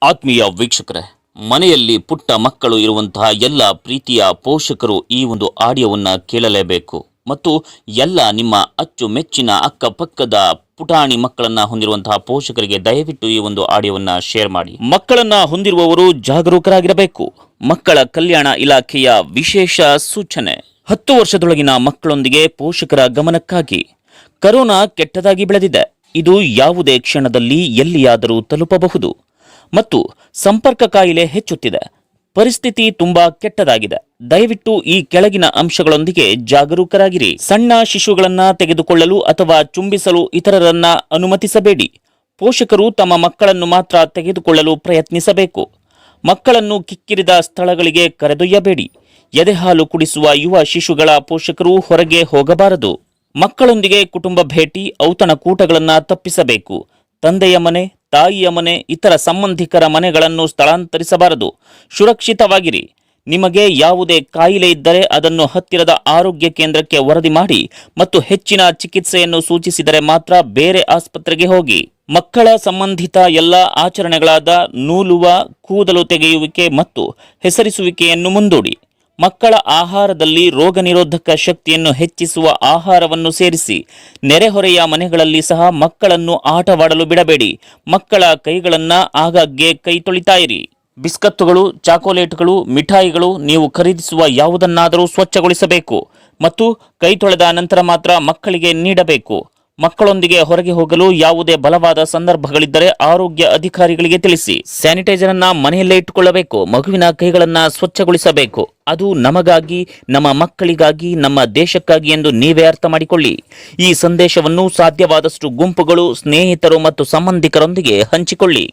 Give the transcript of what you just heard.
ಆತ್ಮೀಯ ವೀಕ್ಷಕರೇ, ಮನೆಯಲ್ಲಿ ಪುಟ್ಟ ಮಕ್ಕಳು ಇರುವಂತಹ ಎಲ್ಲ ಪ್ರೀತಿಯ ಪೋಷಕರು ಈ ಒಂದು ಆಡಿಯೋವನ್ನು ಕೇಳಲೇಬೇಕು. ಮತ್ತು ಎಲ್ಲ ನಿಮ್ಮ ಅಚ್ಚುಮೆಚ್ಚಿನ ಅಕ್ಕಪಕ್ಕದ ಪುಟಾಣಿ ಮಕ್ಕಳನ್ನ ಹೊಂದಿರುವಂತಹ ಪೋಷಕರಿಗೆ ದಯವಿಟ್ಟು ಈ ಒಂದು ಆಡಿಯೋವನ್ನು ಶೇರ್ ಮಾಡಿ. ಮಕ್ಕಳನ್ನ ಹೊಂದಿರುವವರು ಜಾಗರೂಕರಾಗಿರಬೇಕು. ಮಕ್ಕಳ ಕಲ್ಯಾಣ ಇಲಾಖೆಯ ವಿಶೇಷ ಸೂಚನೆ: 10 ವರ್ಷದೊಳಗಿನ ಮಕ್ಕಳೊಂದಿಗೆ ಪೋಷಕರ ಗಮನಕ್ಕಾಗಿ. ಕರೋನಾ ಕೆಟ್ಟದಾಗಿ ಬೆಳೆದಿದೆ. ಇದು ಯಾವುದೇ ಕ್ಷಣದಲ್ಲಿ ಎಲ್ಲಿಯಾದರೂ ತಲುಪಬಹುದು ಮತ್ತು ಸಂಪರ್ಕ ಕಾಯಿಲೆ ಹೆಚ್ಚುತ್ತಿದೆ. ಪರಿಸ್ಥಿತಿ ತುಂಬಾ ಕೆಟ್ಟದಾಗಿದೆ. ದಯವಿಟ್ಟು ಈ ಕೆಳಗಿನ ಅಂಶಗಳೊಂದಿಗೆ ಜಾಗರೂಕರಾಗಿರಿ. ಸಣ್ಣ ಶಿಶುಗಳನ್ನ ತೆಗೆದುಕೊಳ್ಳಲು ಅಥವಾ ಚುಂಬಿಸಲು ಇತರರನ್ನ ಅನುಮತಿಸಬೇಡಿ. ಪೋಷಕರು ತಮ್ಮ ಮಕ್ಕಳನ್ನು ಮಾತ್ರ ತೆಗೆದುಕೊಳ್ಳಲು ಪ್ರಯತ್ನಿಸಬೇಕು. ಮಕ್ಕಳನ್ನು ಕಿಕ್ಕಿರಿದ ಸ್ಥಳಗಳಿಗೆ ಕರೆದೊಯ್ಯಬೇಡಿ. ಎದೆಹಾಲು ಕುಡಿಸುವ ಯುವ ಶಿಶುಗಳ ಪೋಷಕರು ಹೊರಗೆ ಹೋಗಬಾರದು. ಮಕ್ಕಳೊಂದಿಗೆ ಕುಟುಂಬ ಭೇಟಿ, ಔತಣಕೂಟಗಳನ್ನು ತಪ್ಪಿಸಬೇಕು. ತಂದೆಯ ಮನೆ, ತಾಯಿಯ ಮನೆ, ಇತರ ಸಂಬಂಧಿಕರ ಮನೆಗಳನ್ನು ಸ್ಥಳಾಂತರಿಸಬಾರದು. ಸುರಕ್ಷಿತವಾಗಿರಿ. ನಿಮಗೆ ಯಾವುದೇ ಕಾಯಿಲೆ ಇದ್ದರೆ ಅದನ್ನು ಹತ್ತಿರದ ಆರೋಗ್ಯ ಕೇಂದ್ರಕ್ಕೆ ವರದಿ ಮಾಡಿ ಮತ್ತು ಹೆಚ್ಚಿನ ಚಿಕಿತ್ಸೆಯನ್ನು ಸೂಚಿಸಿದರೆ ಮಾತ್ರ ಬೇರೆ ಆಸ್ಪತ್ರೆಗೆ ಹೋಗಿ. ಮಕ್ಕಳ ಸಂಬಂಧಿತ ಎಲ್ಲ ಆಚರಣೆಗಳಾದ ನೂಲುವ, ಕೂದಲು ತೆಗೆಯುವಿಕೆ ಮತ್ತು ಹೆಸರಿಸುವಿಕೆಯನ್ನು ಮುಂದೂಡಿ. ಮಕ್ಕಳ ಆಹಾರದಲ್ಲಿ ರೋಗ ನಿರೋಧಕ ಶಕ್ತಿಯನ್ನು ಹೆಚ್ಚಿಸುವ ಆಹಾರವನ್ನು ಸೇರಿಸಿ. ನೆರೆಹೊರೆಯ ಮನೆಗಳಲ್ಲಿ ಸಹ ಮಕ್ಕಳನ್ನು ಆಟವಾಡಲು ಬಿಡಬೇಡಿ. ಮಕ್ಕಳ ಕೈಗಳನ್ನು ಆಗಾಗ್ಗೆ ಕೈ ತೊಳಿತಾ ಇರಿ. ಬಿಸ್ಕತ್ತುಗಳು, ಚಾಕೊಲೇಟ್ಗಳು, ಮಿಠಾಯಿಗಳು ನೀವು ಖರೀದಿಸುವ ಯಾವುದನ್ನಾದರೂ ಸ್ವಚ್ಛಗೊಳಿಸಬೇಕು ಮತ್ತು ಕೈ ತೊಳೆದ ನಂತರ ಮಾತ್ರ ಮಕ್ಕಳಿಗೆ ನೀಡಬೇಕು. ಮಕ್ಕಳೊಂದಿಗೆ ಹೊರಗೆ ಹೋಗಲು ಯಾವುದೇ ಬಲವಾದ ಸಂದರ್ಭಗಳಿದ್ದರೆ ಆರೋಗ್ಯ ಅಧಿಕಾರಿಗಳಿಗೆ ತಿಳಿಸಿ. ಸ್ಯಾನಿಟೈಸರ್ ಅನ್ನ ಮನೆಯಲ್ಲೇ ಇಟ್ಟುಕೊಳ್ಳಬೇಕು. ಮಗುವಿನ ಕೈಗಳನ್ನ ಸ್ವಚ್ಛಗೊಳಿಸಬೇಕು. ಅದು ನಮಗಾಗಿ, ನಮ್ಮ ಮಕ್ಕಳಿಗಾಗಿ, ನಮ್ಮ ದೇಶಕ್ಕಾಗಿ ಎಂದು ನೀವೇ ಅರ್ಥ ಮಾಡಿಕೊಳ್ಳಿ. ಈ ಸಂದೇಶವನ್ನು ಸಾಧ್ಯವಾದಷ್ಟು ಗುಂಪುಗಳು, ಸ್ನೇಹಿತರು ಮತ್ತು ಸಂಬಂಧಿಕರೊಂದಿಗೆ ಹಂಚಿಕೊಳ್ಳಿ.